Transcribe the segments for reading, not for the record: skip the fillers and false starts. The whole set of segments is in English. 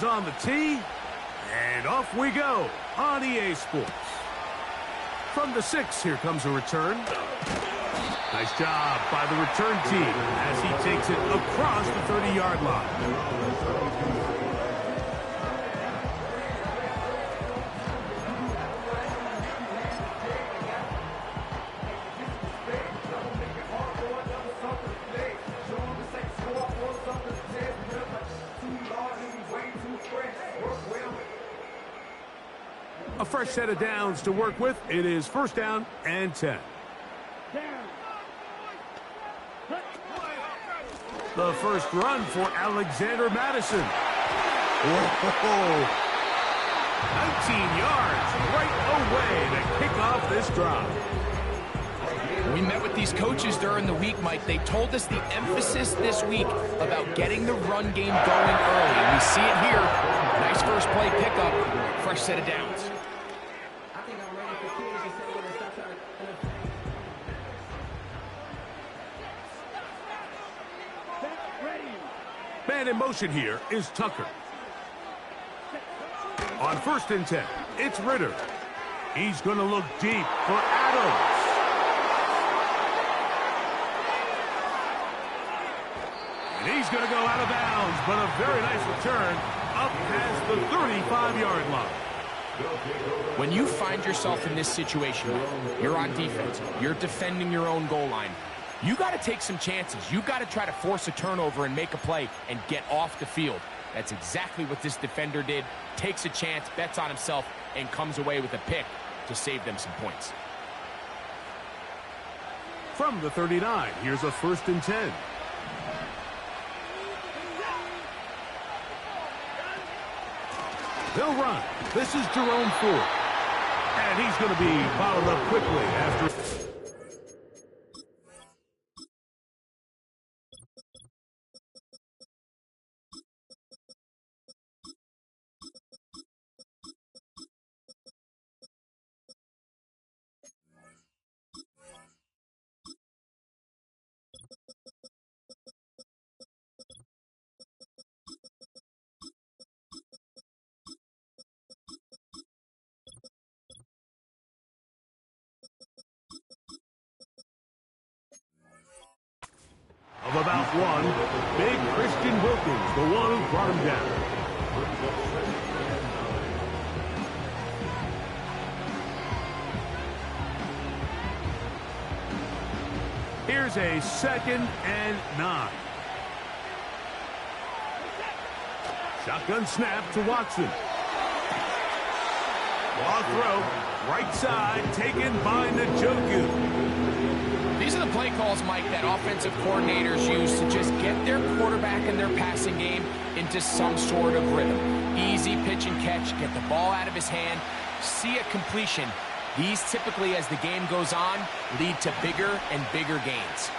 On the tee, and off we go on EA Sports. From the 6, here comes a return. Nice job by the return team as he takes it across the 30-yard line. A fresh set of downs to work with. It is first down and 10. The first run for Alexander Madison. Whoa. 19 yards right away to kick off this drive. We met with these coaches during the week, Mike. They told us the emphasis this week about getting the run game going early. And we see it here. Nice first play pickup. Fresh set of downs. Man in motion here is Tucker. On first and 10, it's Ritter. He's going to look deep for Adams. And he's going to go out of bounds, but a very nice return up past the 35-yard line. When you find yourself in this situation, you're on defense, you're defending your own goal line, you got to take some chances. You got to try to force a turnover and make a play and get off the field. That's exactly what this defender did. Takes a chance, bets on himself, and comes away with a pick to save them some points. From the 39, here's a first and 10. They'll run. This is Jerome Ford. And he's going to be followed up quickly after... of about one, big Christian Wilkins, the one who brought him down. Here's a second and 9. Shotgun snap to Watson. Ball throw, right side, taken by Njoku. These are the play calls, Mike, that offensive coordinators use to just get their quarterback and their passing game into some sort of rhythm. Easy pitch and catch, get the ball out of his hand, see a completion. These typically, as the game goes on, lead to bigger and bigger gains.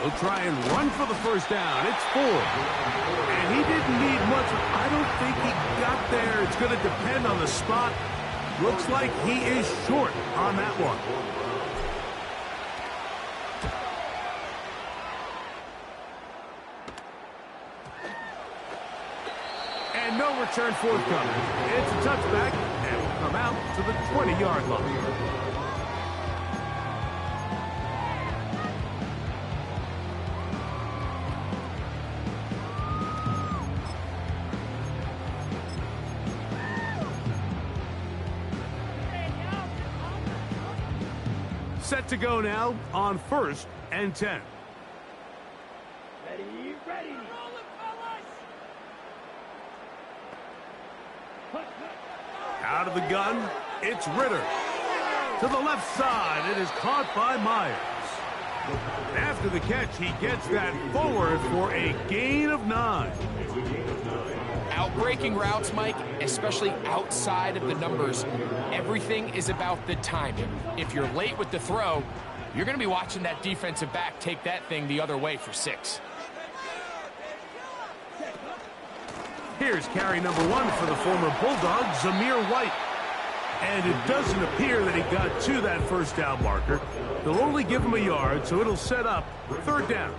He'll try and run for the first down. It's Ford. And he didn't need much. I don't think he got there. It's going to depend on the spot. Looks like he is short on that one. And no return forthcoming. It's a touchback, and will come out to the 20-yard line. Set to go now on first and 10. Ready. Out of the gun, it's Ritter. To the left side, it is caught by Myers. After the catch, he gets that forward for a gain of 9. Outbreaking routes, Mike, especially outside of the numbers, everything is about the timing. If you're late with the throw, you're going to be watching that defensive back take that thing the other way for 6. Here's carry number 1 for the former Bulldog, Zamir White. And it doesn't appear that he got to that first down marker. They'll only give him a yard, so it'll set up 3rd down.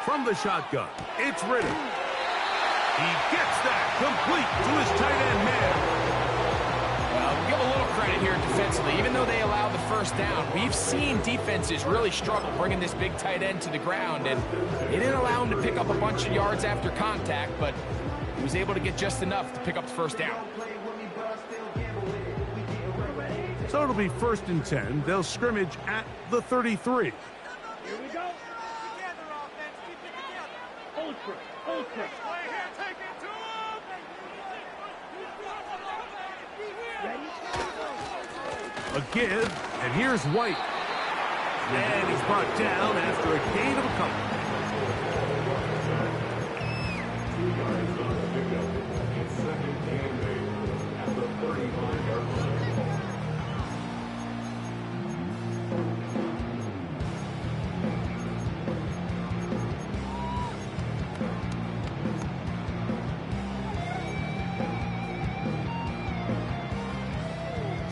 From the shotgun, it's Ritter. He gets that complete to his tight end man. Well, we'll give a little credit here defensively. Even though they allowed the first down, we've seen defenses really struggle bringing this big tight end to the ground, and they didn't allow him to pick up a bunch of yards after contact, but he was able to get just enough to pick up the first down. So it'll be 1st and 10. They'll scrimmage at the 33. Here we go. Together, offense. Keep it together. Ultra. Play here. Take it to him. A give, and here's White. And he's brought down after a gain of a couple.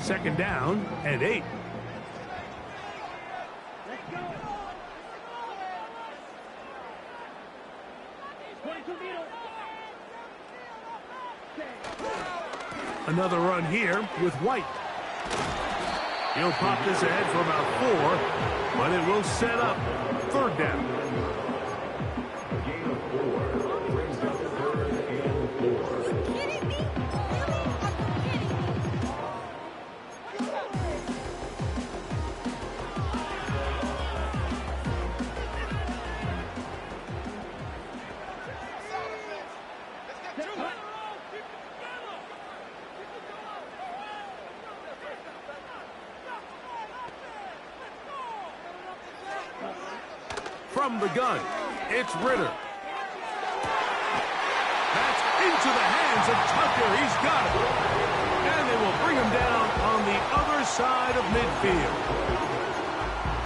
Second down and 8. Let's go. 22 meter. Another run here with White. He'll pop this ahead for about 4, but it will set up 3rd down. Gain of 4 brings up 3rd and 4. Kidding me? From the gun, it's Ritter. That's into the hands of Tucker. He's got it. And they will bring him down on the other side of midfield.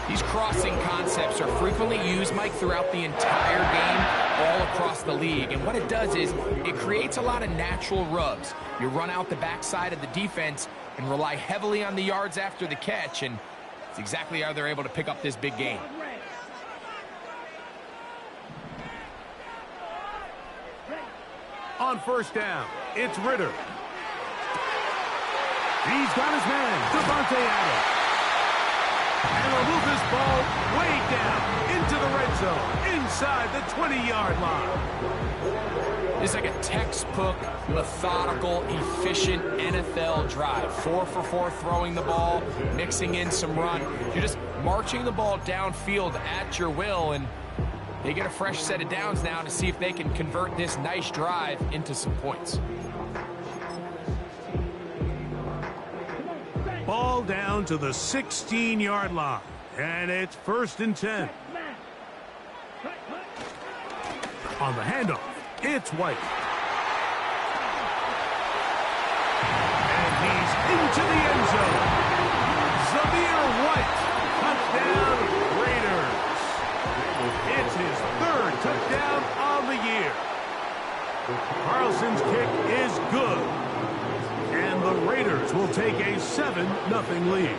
These crossing concepts are frequently used, Mike, throughout the entire game, all across the league. And what it does is it creates a lot of natural rubs. You run out the backside of the defense and rely heavily on the yards after the catch, and it's exactly how they're able to pick up this big gain. On 1st down, it's Ritter. He's got his man, Devontae Adams. And he'll move this ball way down into the red zone, inside the 20-yard line. It's like a textbook, methodical, efficient NFL drive. 4 for 4 throwing the ball, mixing in some run. You're just marching the ball downfield at your will, and they get a fresh set of downs now to see if they can convert this nice drive into some points. Ball down to the 16-yard line, and it's 1st and 10. On the handoff, it's White. And he's into the end zone. Zamir White, touchdown Raiders. It's his 3rd touchdown on the year. Carlson's kick is good. And the Raiders will take a 7-0 lead.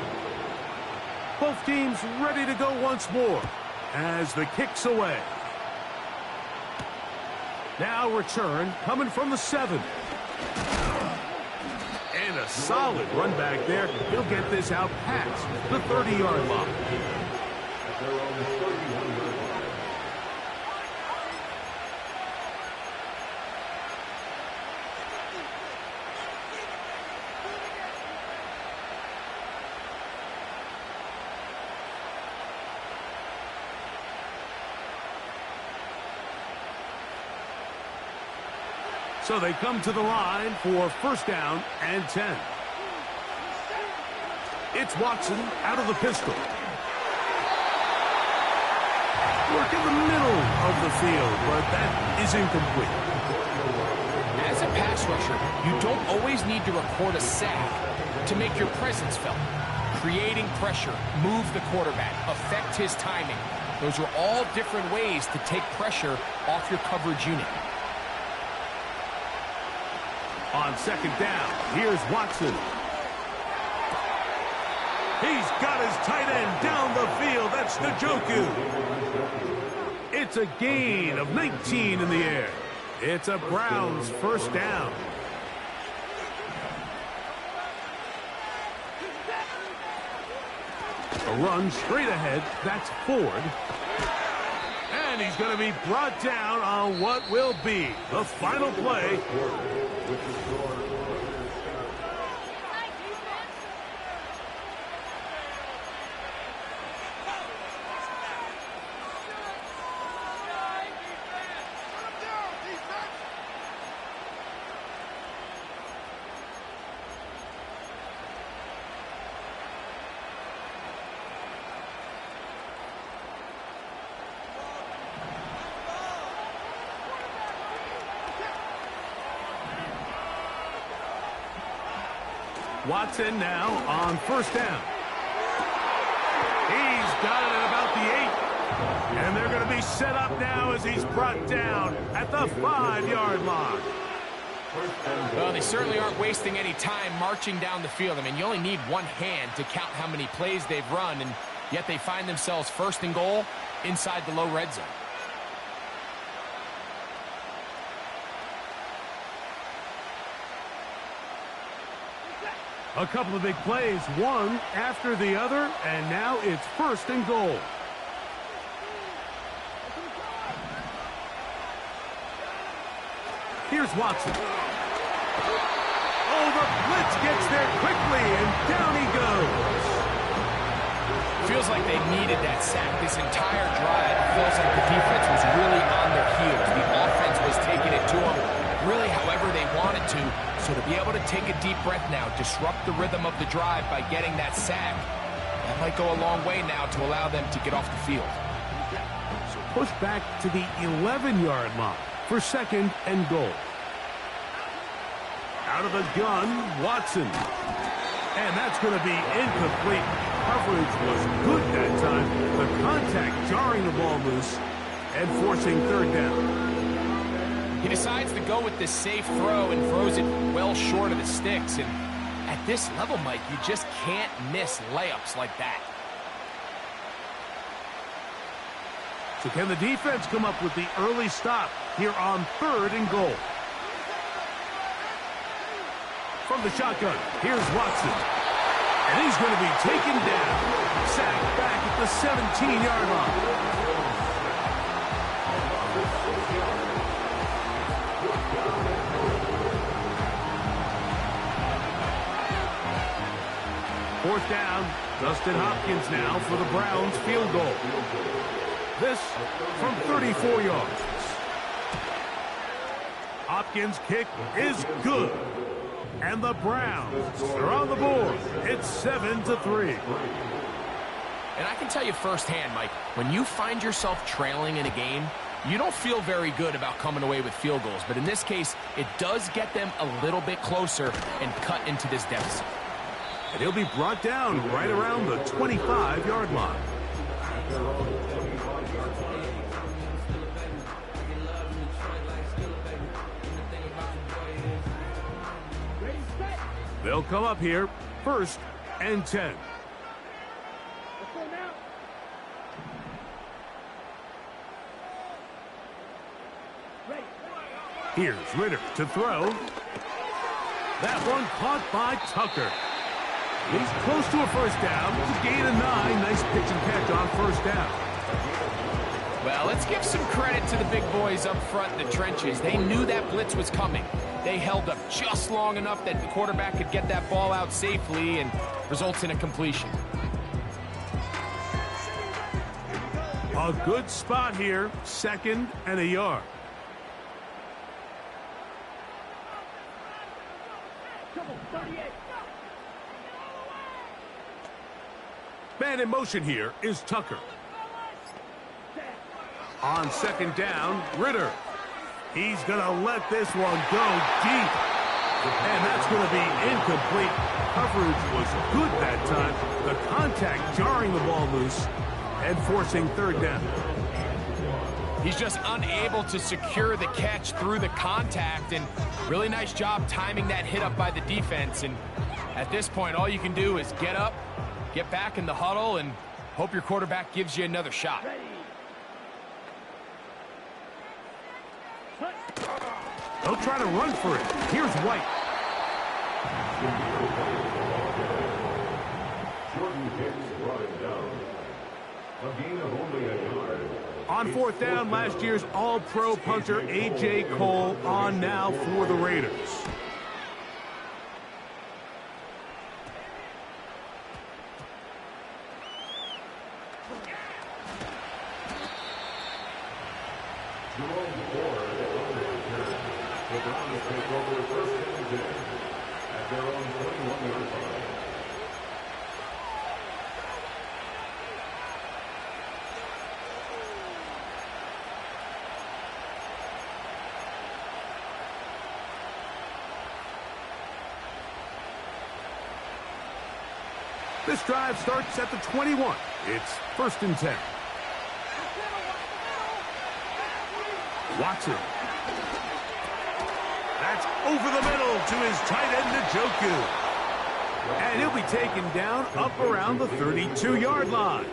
Both teams ready to go once more as the kick's away. Now return coming from the 7. And a solid run back there. He'll get this out past the 30-yard line. They're on the 31-yard line. So they come to the line for first down and 10. It's Watson out of the pistol. Work in the middle of the field, but that is incomplete. As a pass rusher, you don't always need to record a sack to make your presence felt. Creating pressure, move the quarterback, affect his timing. Those are all different ways to take pressure off your coverage unit. On second down, here's Watson. He's got his tight end down the field. That's Njoku. It's a gain of 19 in the air. It's a Browns first down. A run straight ahead. That's Ford. And he's going to be brought down on what will be the final play. Watson now on first down. He's got it at about the 8. And they're going to be set up now as he's brought down at the 5-yard line. Well, they certainly aren't wasting any time marching down the field. I mean, you only need one hand to count how many plays they've run, and yet they find themselves first and goal inside the low red zone. A couple of big plays, one after the other, and now it's first and goal. Here's Watson. Oh, the blitz gets there quickly, and down he goes. Feels like they needed that sack this entire drive. It feels like the defense was really on their heels. The offense was taking it to them really however they wanted to. So to be able to take a deep breath now, disrupt the rhythm of the drive by getting that sack, that might go a long way now to allow them to get off the field. So push back to the 11-yard line for second and goal. Out of the gun, Watson. And that's going to be incomplete. Coverage was good that time. The contact jarring the ball loose and forcing third down. He decides to go with this safe throw and throws it well short of the sticks. And at this level, Mike, you just can't miss layups like that. So can the defense come up with the early stop here on third and goal? From the shotgun, here's Watson. And he's going to be taken down. Sacked back at the 17-yard line. Fourth down, Dustin Hopkins now for the Browns field goal. This from 34 yards. Hopkins' kick is good. And the Browns are on the board. It's 7-3. And I can tell you firsthand, Mike, when you find yourself trailing in a game, you don't feel very good about coming away with field goals. But in this case, it does get them a little bit closer and cut into this deficit. And he'll be brought down right around the 25-yard line. They'll come up here, first and 10. Here's Ritter to throw. That one caught by Tucker. He's close to a first down. It's a gain of 9. Nice pitch and catch on first down. Well, let's give some credit to the big boys up front in the trenches. They knew that blitz was coming. They held up just long enough that the quarterback could get that ball out safely and results in a completion. A good spot here, second and a yard. Man in motion here is Tucker. On second down, Ritter. He's going to let this one go deep. And that's going to be incomplete. Coverage was good that time. The contact jarring the ball loose and forcing third down. He's just unable to secure the catch through the contact, and really nice job timing that hit up by the defense. And at this point, all you can do is get up, get back in the huddle, and hope your quarterback gives you another shot. They'll try to run for it. Here's White. Jordan Hicks brought it down. A gain of only a yard. On fourth down, last year's All-Pro punter A.J. Cole on now for the Raiders. Jerome Ford on the return. The Browns take over first and 10 at their own 21-yard line. This drive starts at the 21. It's first and 10. Watson. That's over the middle to his tight end, Njoku. And he'll be taken down up around the 32-yard line.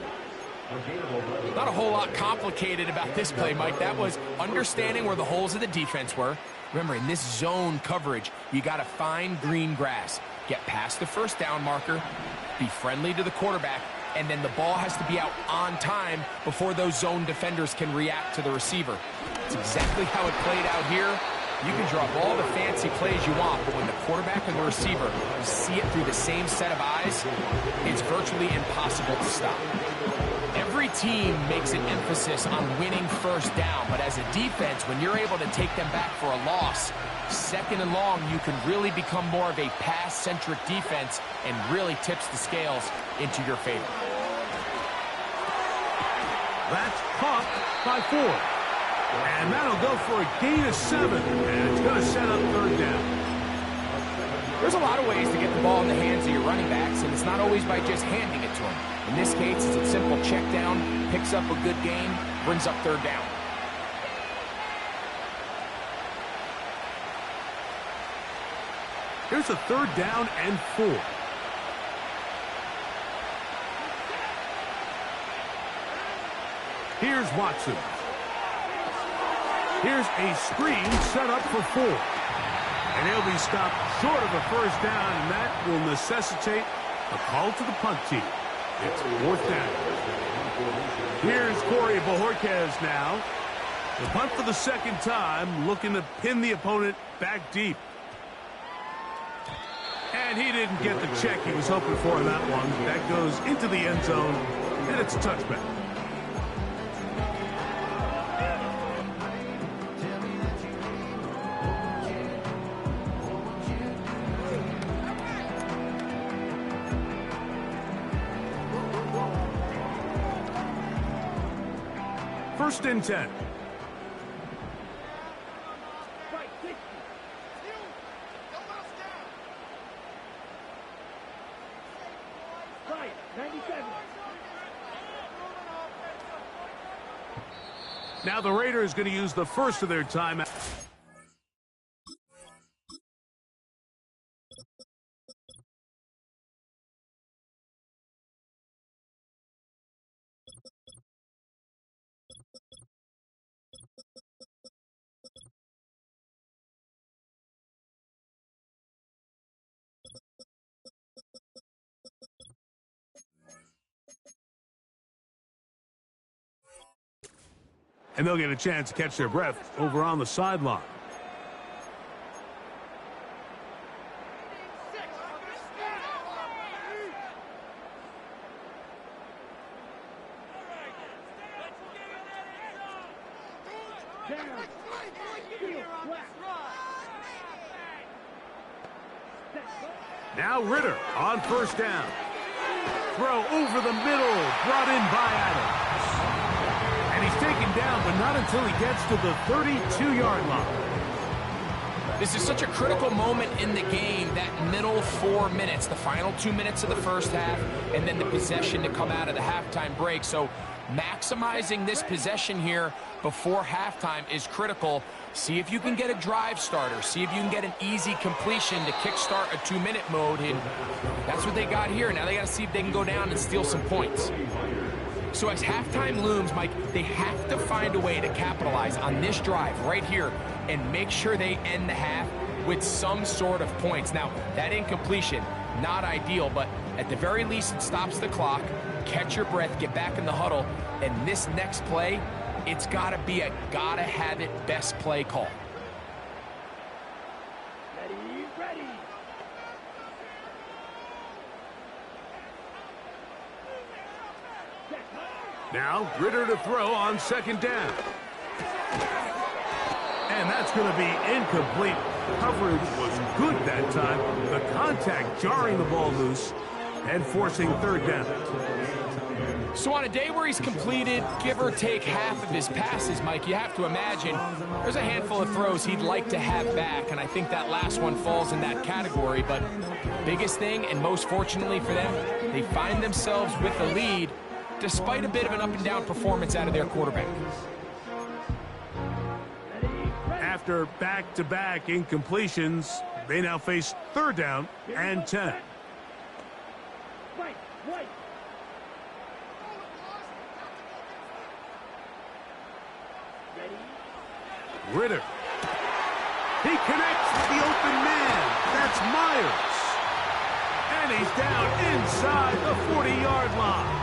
Not a whole lot complicated about this play, Mike. That was understanding where the holes of the defense were. Remember, in this zone coverage, you got to find green grass. Get past the first down marker, be friendly to the quarterback, and then the ball has to be out on time before those zone defenders can react to the receiver. It's exactly how it played out here. You can draw up all the fancy plays you want, but when the quarterback and the receiver see it through the same set of eyes, it's virtually impossible to stop. Every team makes an emphasis on winning first down, but as a defense, when you're able to take them back for a loss, second and long, you can really become more of a pass-centric defense and really tips the scales into your favor. That's caught by 4. And that'll go for a gain of 7. And it's going to set up third down. There's a lot of ways to get the ball in the hands of your running backs, and it's not always by just handing it to them. In this case, it's a simple check down, picks up a good gain, brings up third down. Here's a third down and 4. Here's Watson. Here's a screen set up for 4. And he'll be stopped short of a first down, and that will necessitate a call to the punt team. It's fourth down. Here's Corey Bojorquez now. The punt for the second time, looking to pin the opponent back deep. And he didn't get the check he was hoping for in that one. That goes into the end zone, and it's a touchback. First and 10. Now the Raiders going to use the first of their timeouts. And they'll get a chance to catch their breath over on the sideline. Now Ritter on first down. Throw over the middle, brought in by Adams. And he's taken down, but not until he gets to the 32-yard line. This is such a critical moment in the game, that middle 4 minutes, the final 2 minutes of the first half, and then the possession to come out of the halftime break. So maximizing this possession here before halftime is critical. See if you can get a drive starter. See if you can get an easy completion to kickstart a 2-minute mode. And that's what they got here. Now they got to see if they can go down and steal some points. So as halftime looms, Mike, they have to find a way to capitalize on this drive right here and make sure they end the half with some sort of points. Now, that incompletion, not ideal, but at the very least, it stops the clock. Catch your breath, get back in the huddle, and this next play, it's got to be a gotta-have-it best play call. Ready. Now Ritter to throw on second down. And that's going to be incomplete. Coverage was good that time. The contact jarring the ball loose and forcing third down. So on a day where he's completed, give or take half of his passes, Mike, you have to imagine there's a handful of throws he'd like to have back, and I think that last one falls in that category. But biggest thing, and most fortunately for them, they find themselves with the lead despite a bit of an up-and-down performance out of their quarterback. After back-to-back incompletions, they now face third down and 10. Right. Ritter. He connects with the open man. That's Myers. And he's down inside the 40-yard line.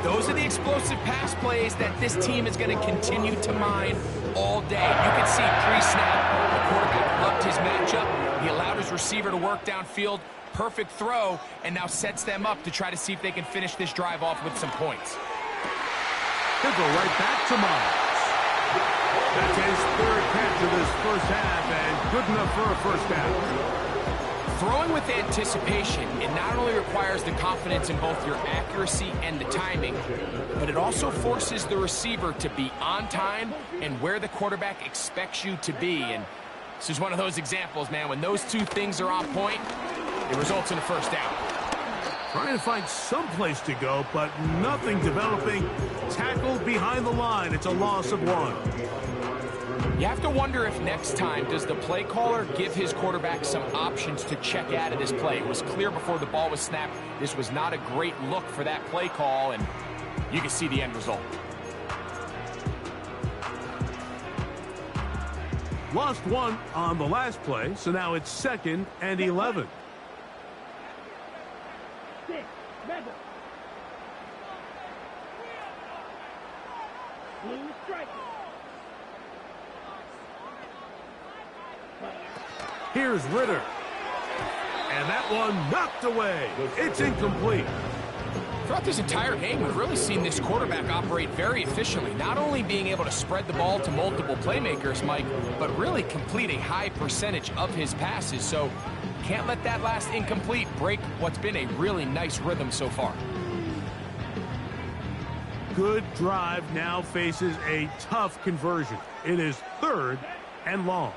Those are the explosive pass plays that this team is going to continue to mine all day. You can see pre-snap, the quarterback loved his matchup. He allowed his receiver to work downfield. Perfect throw, and now sets them up to try to see if they can finish this drive off with some points. He'll go right back to Myers. That's his third catch of this first half, and good enough for a first down. Throwing with anticipation, it not only requires the confidence in both your accuracy and the timing, but it also forces the receiver to be on time and where the quarterback expects you to be. And this is one of those examples, man. When those two things are on point, it results in a first down. Trying to find some place to go, but nothing developing. Tackled behind the line. It's a loss of 1. You have to wonder if next time, does the play caller give his quarterback some options to check out of this play? It was clear before the ball was snapped, this was not a great look for that play call, and you can see the end result. Lost 1 on the last play, so now it's 2nd and 11. Here's Ritter. And that one knocked away. It's incomplete. Throughout this entire game, we've really seen this quarterback operate very efficiently, not only being able to spread the ball to multiple playmakers, Mike, but really complete a high percentage of his passes. So can't let that last incomplete break what's been a really nice rhythm so far. Good drive now faces a tough conversion. It is 3rd and long.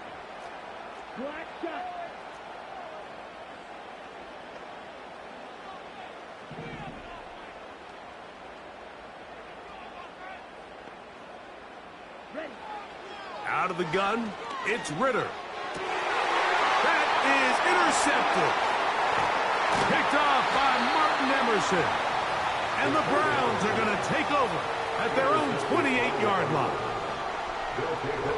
Out of the gun, it's Ritter. That is intercepted. Picked off by Martin Emerson. And the Browns are going to take over at their own 28-yard line.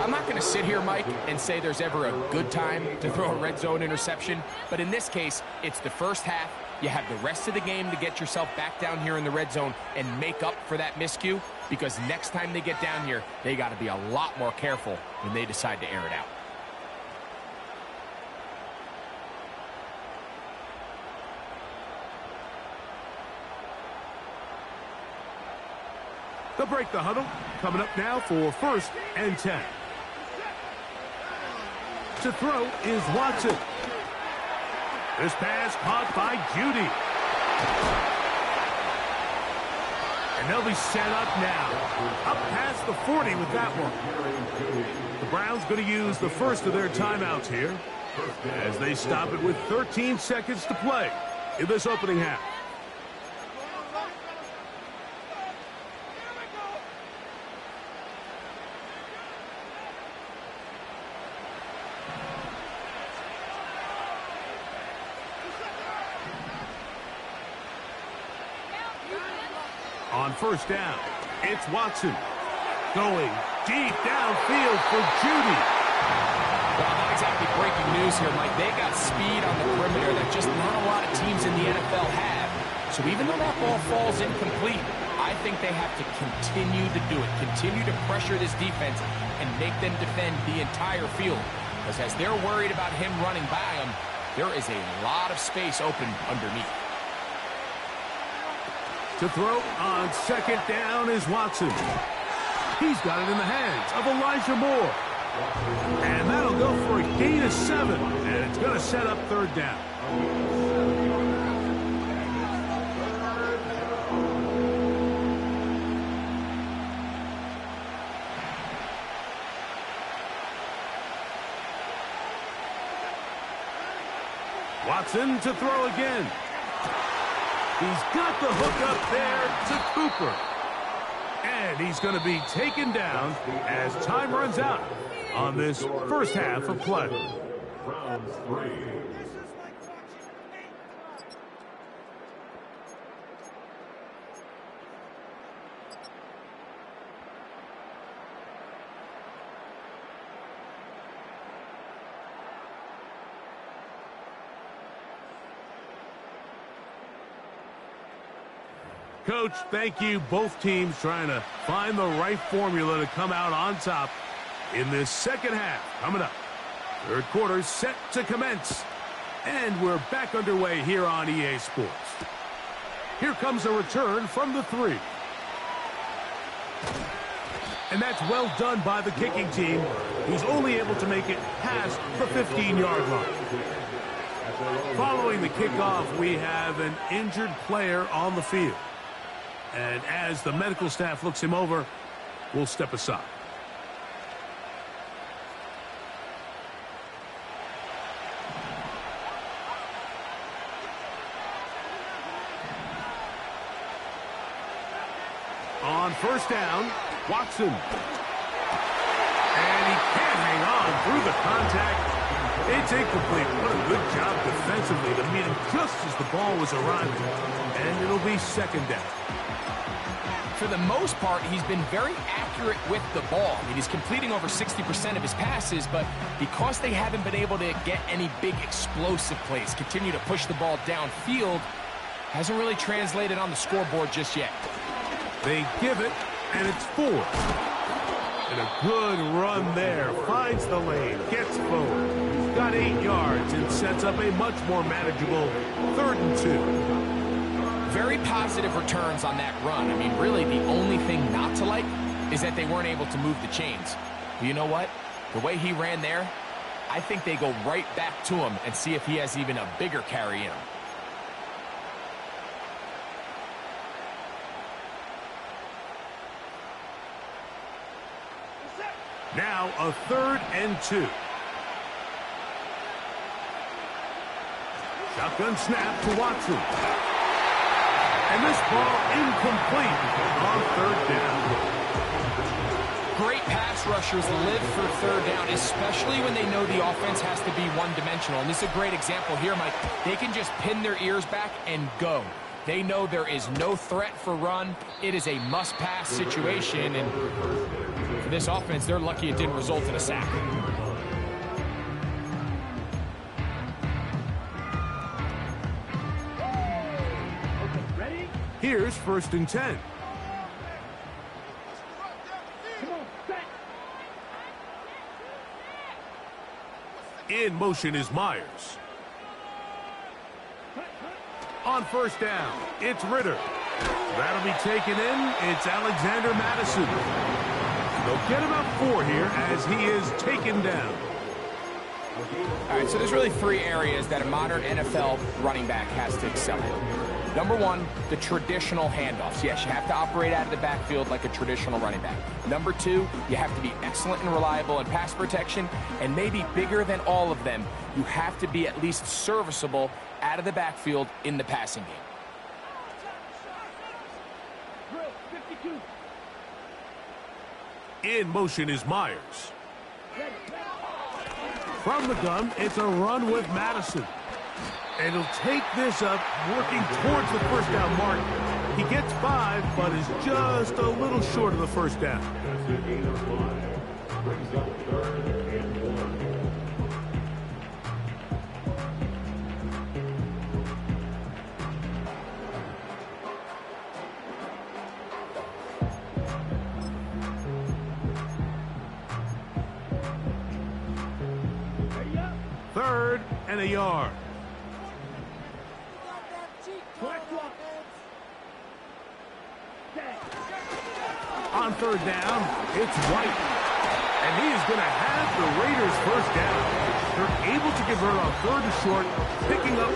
I'm not going to sit here, Mike, and say there's ever a good time to throw a red zone interception, but in this case, it's the first half. You have the rest of the game to get yourself back down here in the red zone and make up for that miscue, because next time they get down here, they got to be a lot more careful when they decide to air it out. They'll break the huddle. Coming up now for 1st and 10. To throw is Watson. This pass caught by Judy. And they'll be set up now. Up past the 40 with that one. The Browns going to use the first of their timeouts here as they stop it with 13 seconds to play in this opening half. On first down, it's Watson going deep downfield for Judy. Well, not exactly breaking news here, Mike. They got speed on the perimeter that just not a lot of teams in the NFL have. So even though that ball falls incomplete, I think they have to continue to do it, continue to pressure this defense and make them defend the entire field. Because as they're worried about him running by them, there is a lot of space open underneath. To throw on second down is Watson. He's got it in the hands of Elijah Moore. And that'll go for a gain of 7. And it's going to set up third down. Watson to throw again. He's got the hook up there to Cooper. And he's going to be taken down as time runs out on this first half of play. Round 3. Coach, thank you. Both teams trying to find the right formula to come out on top in this second half. Coming up, third quarter set to commence. And we're back underway here on EA Sports. Here comes a return from the 3. And that's well done by the kicking team. He's only able to make it past the 15-yard line. Following the kickoff, we have an injured player on the field. And as the medical staff looks him over, we'll step aside. On first down, Watson. And he can't hang on through the contact. It's incomplete. What a good job defensively to meet him just as the ball was arriving. And it'll be second down. For the most part, he's been very accurate with the ball. I mean, he's completing over 60% of his passes, but because they haven't been able to get any big explosive plays, continue to push the ball downfield, hasn't really translated on the scoreboard just yet. They give it, and it's 4. And a good run there. Finds the lane, gets forward. Got 8 yards and sets up a much more manageable 3rd and 2. Very positive returns on that run. I mean, really, the only thing not to like is that they weren't able to move the chains. But you know what? The way he ran there, I think they go right back to him and see if he has even a bigger carry in him. Now a 3rd and 2. Shotgun snap to Watson. And this ball incomplete on 3rd down. Great pass rushers live for 3rd down, especially when they know the offense has to be one-dimensional. And this is a great example here, Mike. They can just pin their ears back and go. They know there is no threat for run. It is a must-pass situation. And for this offense, they're lucky it didn't result in a sack. Here's 1st and 10. In motion is Myers. On first down, it's Ritter. That'll be taken in. It's Alexander Madison. They'll get about 4 here as he is taken down. All right, so there's really 3 areas that a modern NFL running back has to excel in. Number 1, the traditional handoffs. Yes, you have to operate out of the backfield like a traditional running back. Number 2, you have to be excellent and reliable in pass protection, and maybe bigger than all of them, you have to be at least serviceable out of the backfield in the passing game. In motion is Myers. From the gun, it's a run with Madison. And he'll take this up, working towards the first down mark. He gets 5, but is just a little short of the first down. That's a gain of 5. Brings up 3rd and 1. Third and a yard. On 3rd down, it's White. And he is going to have the Raiders first down. They're able to convert on 3rd and short, picking up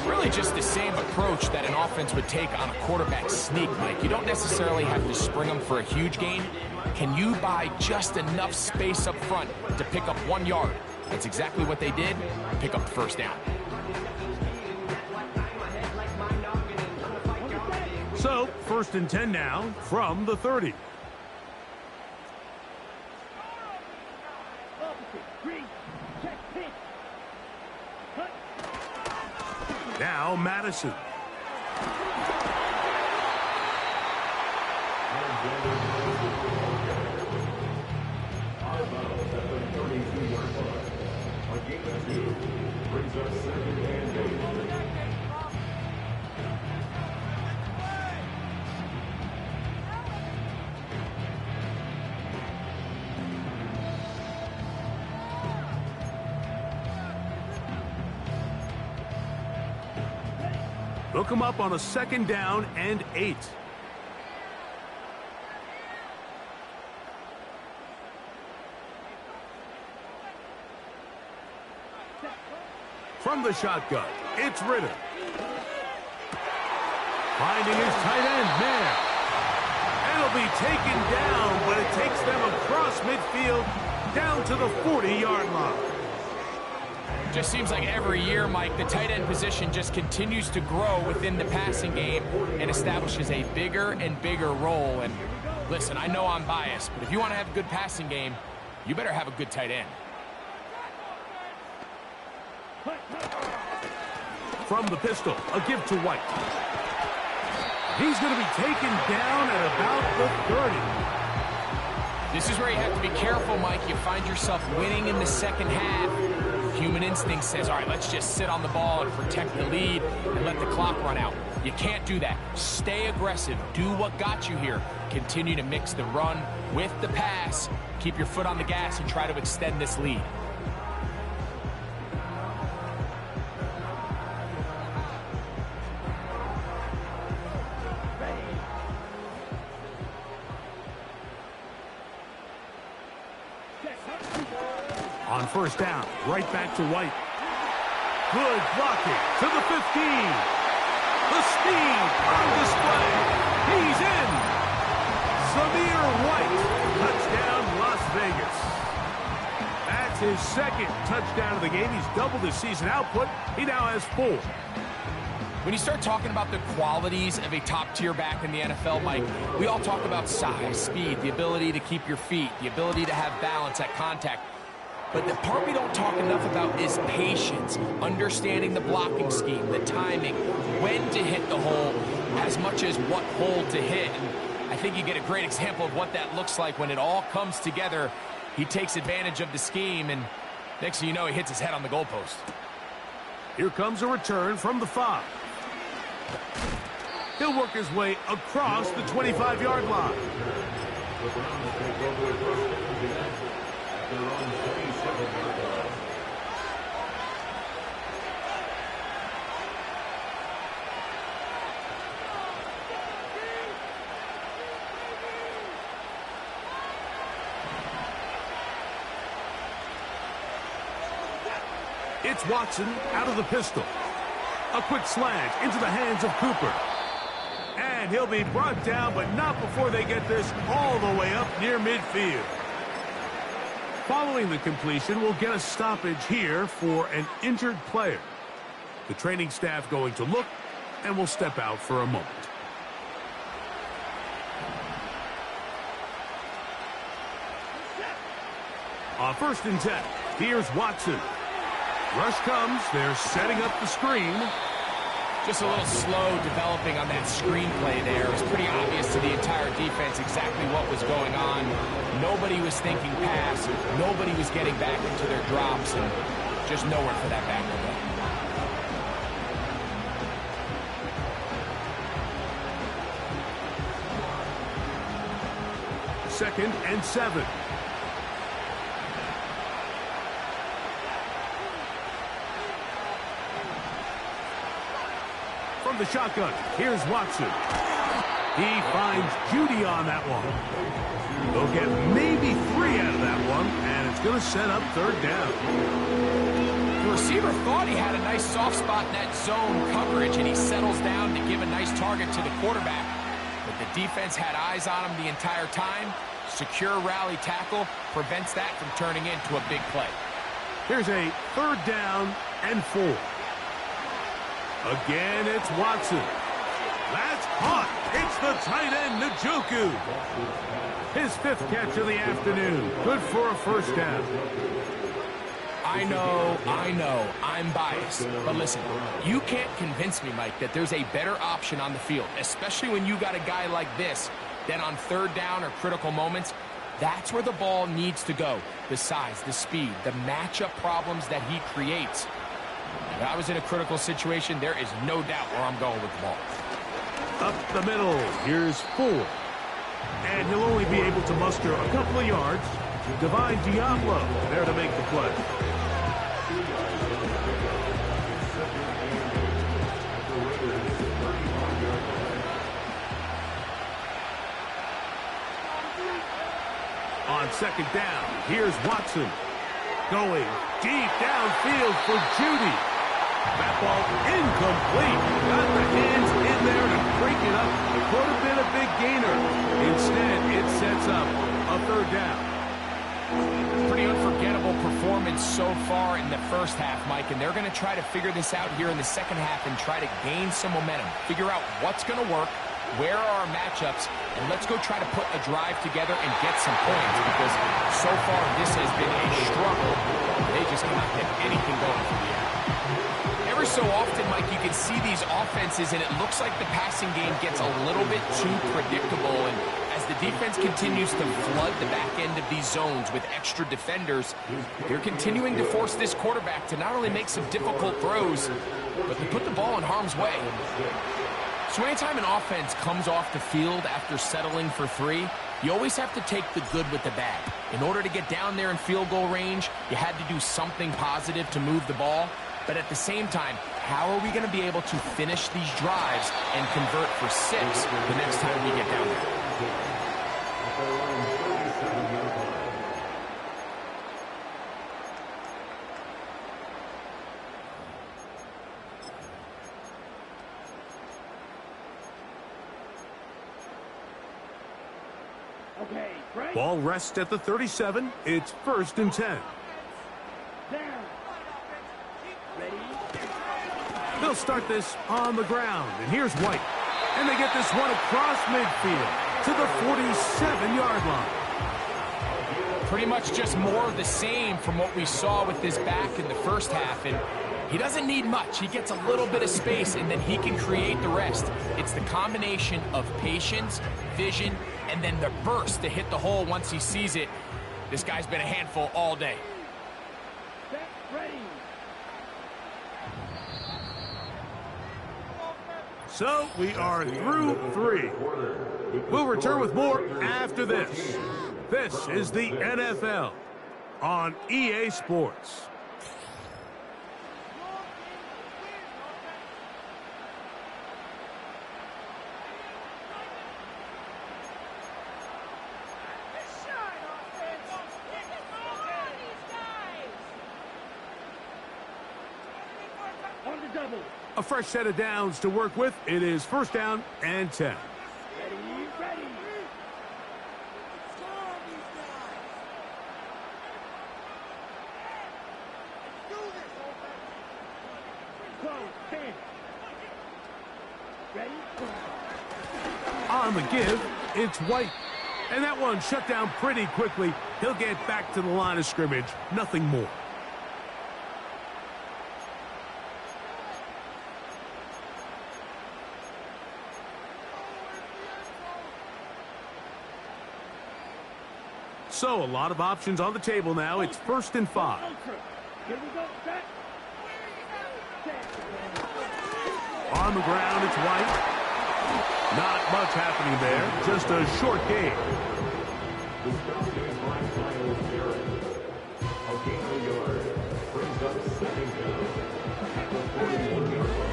4. Really just the same approach that an offense would take on a quarterback sneak, Mike. You don't necessarily have to spring them for a huge gain. Can you buy just enough space up front to pick up 1 yard? That's exactly what they did. Pick up the first down. So, 1st and 10 now from the 30. Now Madison. Brings up 2nd and 8. Look him up on a 2nd down and 8. From the shotgun, it's Ritter. Finding his tight end, man. And he'll be taken down, but it takes them across midfield down to the 40-yard line. Just seems like every year, Mike, the tight end position just continues to grow within the passing game and establishes a bigger and bigger role. And listen, I know I'm biased, but if you want to have a good passing game, you better have a good tight end. From the pistol, a give to White. He's going to be taken down at about the 30. This is where you have to be careful, Mike. You find yourself winning in the second half. Human instinct says, all right, let's just sit on the ball and protect the lead and let the clock run out. You can't do that. Stay aggressive. Do what got you here. Continue to mix the run with the pass. Keep your foot on the gas and try to extend this lead. On 1st down, right back to White. Good blocking to the 15. The speed on display. He's in. Samir White, touchdown Las Vegas. That's his 2nd touchdown of the game. He's doubled his season output. He now has 4. When you start talking about the qualities of a top-tier back in the NFL, Mike, we all talk about size, speed, the ability to keep your feet, the ability to have balance at contact. But the part we don't talk enough about is patience, understanding the blocking scheme, the timing, when to hit the hole, as much as what hole to hit. And I think you get a great example of what that looks like when it all comes together. He takes advantage of the scheme, and next thing you know, he hits his head on the goalpost. Here comes a return from the 5. He'll work his way across the 25-yard line. The Browns take over the first down at their own 27-yard line. It's Watson out of the pistol. A quick slant into the hands of Cooper. And he'll be brought down, but not before they get this all the way up near midfield. Following the completion, we'll get a stoppage here for an injured player. The training staff going to look, and will step out for a moment. On 1st and 10, here's Watson. Rush comes, they're setting up the screen. Just a little slow developing on that screenplay there. It was pretty obvious to the entire defense exactly what was going on. Nobody was thinking pass. Nobody was getting back into their drops, and just nowhere for that back to go. 2nd and 7. From the shotgun, here's Watson. He finds Judy on that one. They'll get maybe 3 out of that one, and it's going to set up 3rd down. The receiver thought he had a nice soft spot in that zone coverage, and he settles down to give a nice target to the quarterback. But the defense had eyes on him the entire time. Secure rally tackle prevents that from turning into a big play. Here's a 3rd down and 4. Again, it's Watson. That's caught. It's the tight end, Njoku. His 5th catch of the afternoon. Good for a 1st down. I know, I'm biased. But listen, you can't convince me, Mike, that there's a better option on the field, especially when you got a guy like this, then on 3rd down or critical moments, that's where the ball needs to go. The size, the speed, the matchup problems that he creates. If I was in a critical situation, there is no doubt where I'm going with the ball. Up the middle, here's 4. And he'll only be able to muster a couple of yards. Divine Diablo there to make the play. On 2nd down, here's Watson. Going deep downfield for Judy. That ball incomplete. Got the hands in there to break it up. Could have been a big gainer. Instead, it sets up a 3rd down. Pretty unforgettable performance so far in the 1st half, Mike, and they're going to try to figure this out here in the 2nd half and try to gain some momentum. Figure out what's going to work, where are our matchups, and let's go try to put a drive together and get some points, because so far this has been a struggle. They just cannot get anything going from the air. Every so often, Mike, you can see these offenses, and it looks like the passing game gets a little bit too predictable, and as the defense continues to flood the back end of these zones with extra defenders, they're continuing to force this quarterback to not only make some difficult throws, but to put the ball in harm's way. So anytime an offense comes off the field after settling for 3, you always have to take the good with the bad. In order to get down there in field goal range, you had to do something positive to move the ball. But at the same time, how are we going to be able to finish these drives and convert for 6 the next time we get down there? Ball rests at the 37. It's 1st and 10. They'll start this on the ground. And here's White. And they get this one across midfield to the 47-yard line. Pretty much just more of the same from what we saw with this back in the 1st half. And he doesn't need much. He gets a little bit of space, and then he can create the rest. It's the combination of patience, vision, and then the burst to hit the hole once he sees it. This guy's been a handful all day. So we are through 3. We'll return with more after this. This is the NFL on EA Sports. A fresh set of downs to work with. It is first down and 10. Ready. On the give, it's White. And that one shut down pretty quickly. He'll get back to the line of scrimmage. Nothing more. So, a lot of options on the table now. It's 1st and 5. Here we go, set. On the ground, it's White. Not much happening there. Just a short game. The stop is by Miles Garrett. A gain of a yard. Brings up 2nd down at the 41-yard line.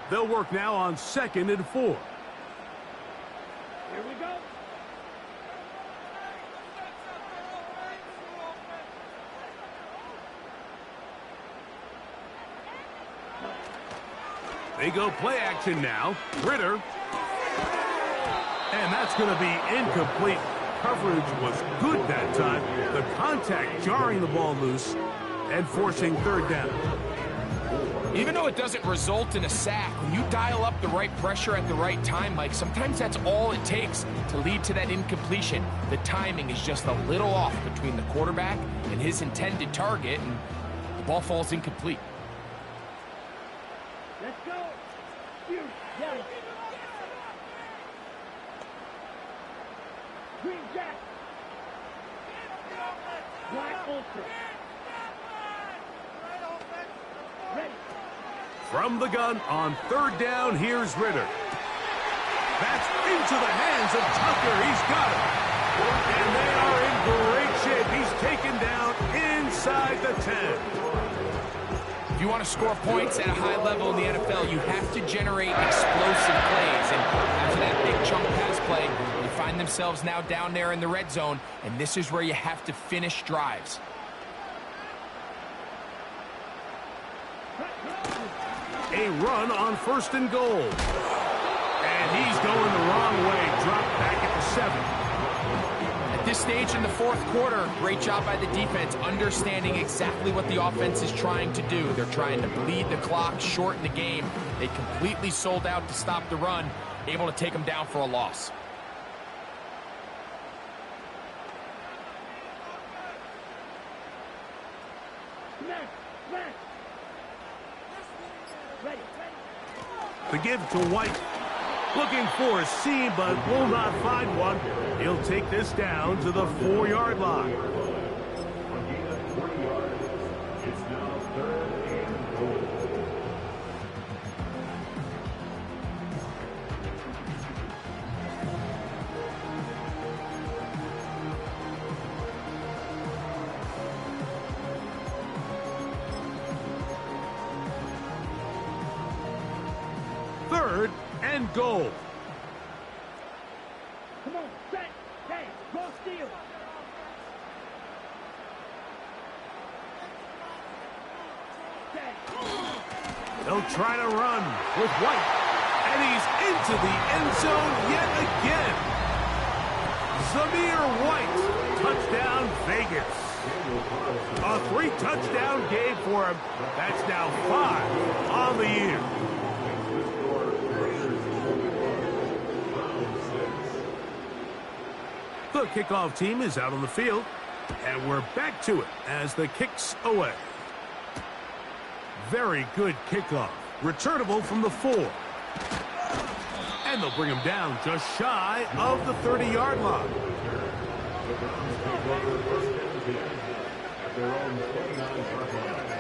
They'll work now on 2nd and 4. Here we go. They go play action now. Ritter. And that's going to be incomplete. Coverage was good that time. The contact jarring the ball loose and forcing 3rd down. Even though it doesn't result in a sack, when you dial up the right pressure at the right time, Mike, sometimes that's all it takes to lead to that incompletion. The timing is just a little off between the quarterback and his intended target, and the ball falls incomplete. Let's go. Shoot. Yes. Green Jack. Black Ultra. Ready. From the gun on 3rd down, here's Ritter. That's into the hands of Tucker. He's got it. And they are in great shape. He's taken down inside the 10. If you want to score points at a high level in the NFL, you have to generate explosive plays. And after that big chunk pass play, they find themselves now down there in the red zone, and this is where you have to finish drives. A run on 1st and goal. And he's going the wrong way. Dropped back at the 7. At this stage in the 4th quarter, great job by the defense, understanding exactly what the offense is trying to do. They're trying to bleed the clock, shorten the game. They completely sold out to stop the run, able to take them down for a loss. The give to White. Looking for a seam, but will not find one. He'll take this down to the 4-yard line. It's now 3rd and goal. Third and goal. Come on, set. Hey, go steal. They'll try to run with White. And he's into the end zone yet again. Zamir White. Touchdown, Vegas. A 3-touchdown game for him. That's now 5 on the year. The kickoff team is out on the field, and we're back to it as the kick's away. Very good kickoff. Returnable from the 4. And they'll bring him down just shy of the 30-yard line. The Browns take over 1st and 10 at their own 29-yard line.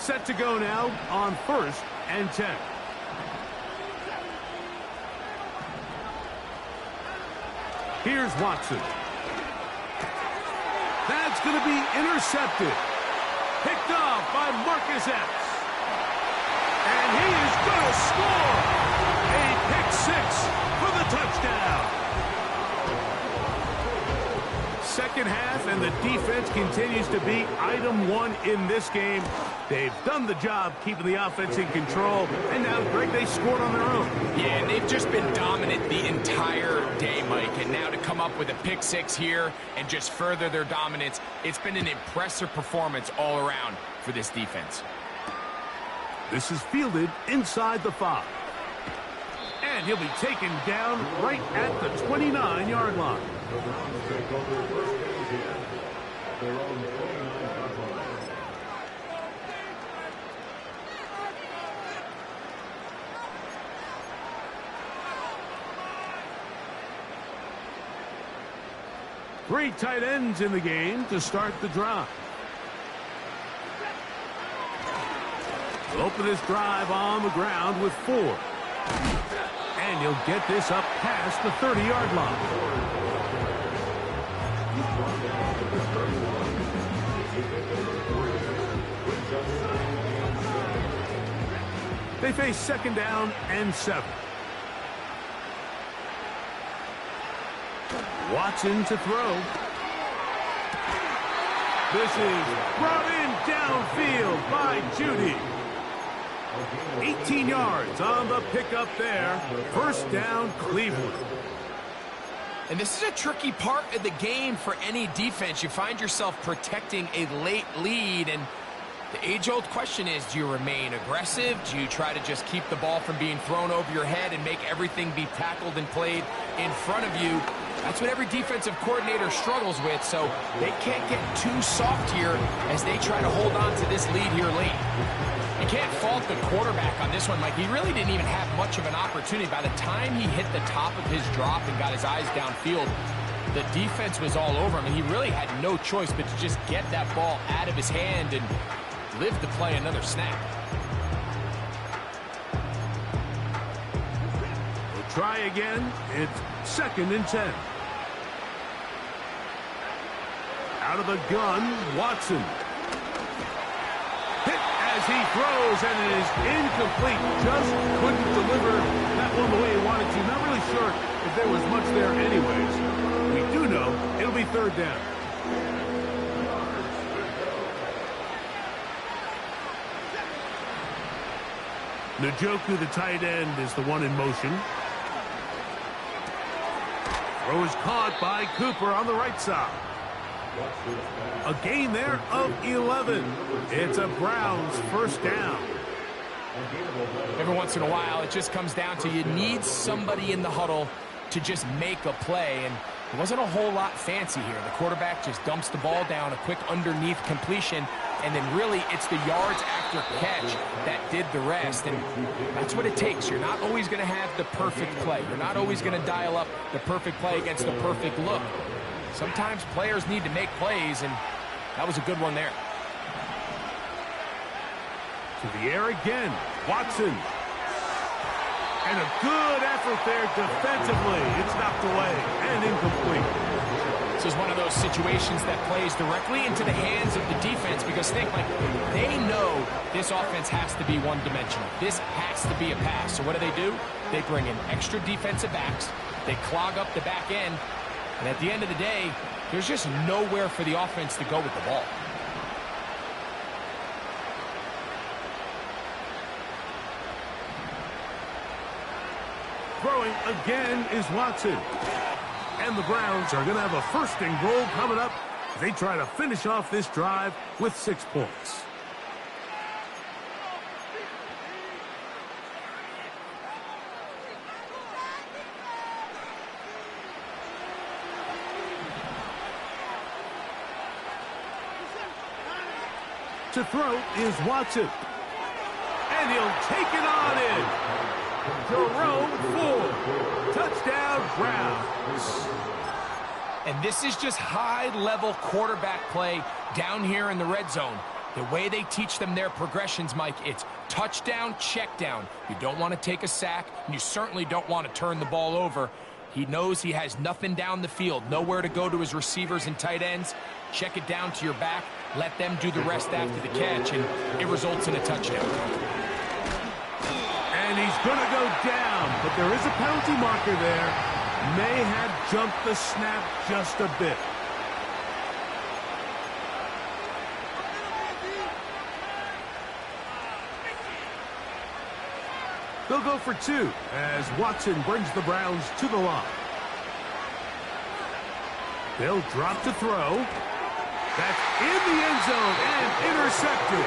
set to go now on 1st and 10. Here's Watson. That's going to be intercepted. Picked off by Marcus Epps. And he is going to score. A pick six for the touchdown. Second half, and the defense continues to be item one in this game. They've done the job keeping the offense in control, and now, Greg, they scored on their own. Yeah, and they've just been dominant the entire day, Mike, and now to come up with a pick six here and just further their dominance, it's been an impressive performance all around for this defense. This is fielded inside the 5. And he'll be taken down right at the 29-yard line. The Browns take over first and 10. Their own 29-yard line. Three tight ends in the game to start the drive. We'll open this drive on the ground with 4. And he'll get this up past the 30-yard line. They face second down and 7. Watson to throw. This is brought in downfield by Judy. 18 yards on the pickup there. First down, Cleveland. And this is a tricky part of the game for any defense. You find yourself protecting a late lead, and the age-old question is, do you remain aggressive? Do you try to just keep the ball from being thrown over your head and make everything be tackled and played in front of you? That's what every defensive coordinator struggles with, so they can't get too soft here as they try to hold on to this lead here late. You can't fault the quarterback on this one, Mike. He really didn't even have much of an opportunity. By the time he hit the top of his drop and got his eyes downfield, the defense was all over him, and he really had no choice but to just get that ball out of his hand and live to play another snap. We'll try again. It's second and 10. Out of the gun, Watson. Hit as he throws, and it is incomplete. Just couldn't deliver that one the way he wanted to. Not really sure if there was much there anyways. We do know it'll be third down. Njoku, the tight end, is the one in motion. Throw is caught by Cooper on the right side. A gain there of 11. It's a Browns first down. Every once in a while, it just comes down to you need somebody in the huddle to just make a play, and it wasn't a whole lot fancy here. The quarterback just dumps the ball down, a quick underneath completion, and then really it's the yards after catch that did the rest, and that's what it takes. You're not always going to have the perfect play. You're not always going to dial up the perfect play against the perfect look. Sometimes players need to make plays, and that was a good one there. To the air again, Watson. And a good effort there defensively. It's knocked away and incomplete. This is one of those situations that plays directly into the hands of the defense, because think, like, they know this offense has to be one-dimensional. This has to be a pass. So what do? They bring in extra defensive backs. They clog up the back end. And at the end of the day, there's just nowhere for the offense to go with the ball. Throwing again is Watson. And the Browns are going to have a first and goal coming up. They try to finish off this drive with 6 points. To throw is Watson. And he'll take it on in. Jerome Ford. Touchdown, Browns. And this is just high-level quarterback play down here in the red zone. The way they teach them their progressions, Mike, it's touchdown, check down. You don't want to take a sack, and you certainly don't want to turn the ball over. He knows he has nothing down the field, nowhere to go to his receivers and tight ends. Check it down to your back, let them do the rest after the catch, and it results in a touchdown. And he's going to go down, but there is a penalty marker there. May have jumped the snap just a bit. They'll go for 2 as Watson brings the Browns to the line. They'll drop to throw. That's in the end zone and intercepted.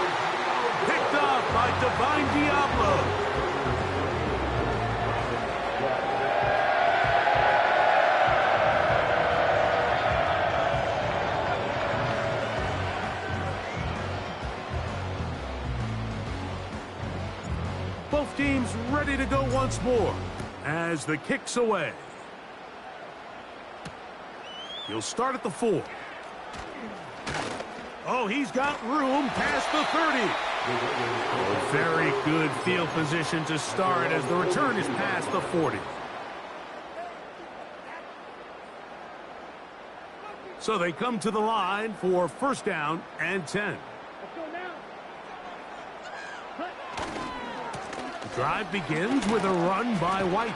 Picked off by Divine Diablo. Both teams ready to go once more as the kick's away. He'll start at the 4. Oh, he's got room past the 30. A very good field position to start as the return is past the 40. So they come to the line for first down and 10. The drive begins with a run by White.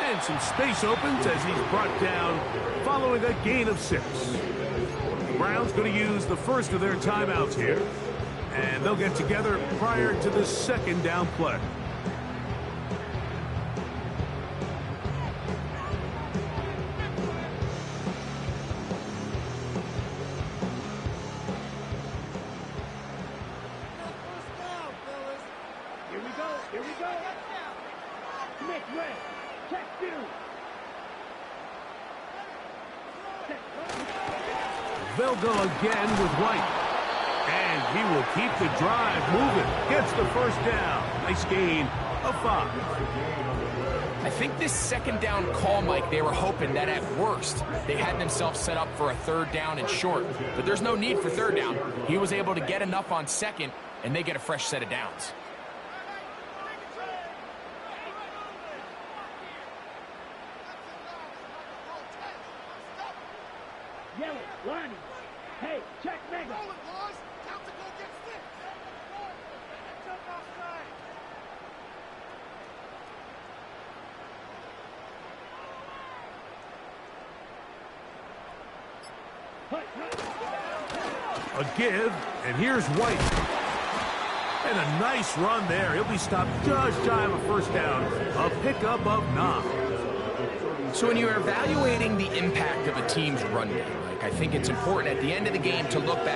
And some space opens as he's brought down following a gain of 6. The Browns going to use the first of their timeouts here. And they'll get together prior to the second down play. They'll go again with White. And he will keep the drive moving. Gets the first down. Nice gain of 5. I think this second down call, Mike, they were hoping that at worst they had themselves set up for a third down and short. But there's no need for third down. He was able to get enough on second, and they get a fresh set of downs. Yellow, Lonnie. Hey, check Mega. A give, and here's White. And a nice run there. He'll be stopped just shy of a first down. A pickup of 9. So when you're evaluating the impact of a team's run game, Mike, I think it's important at the end of the game to look back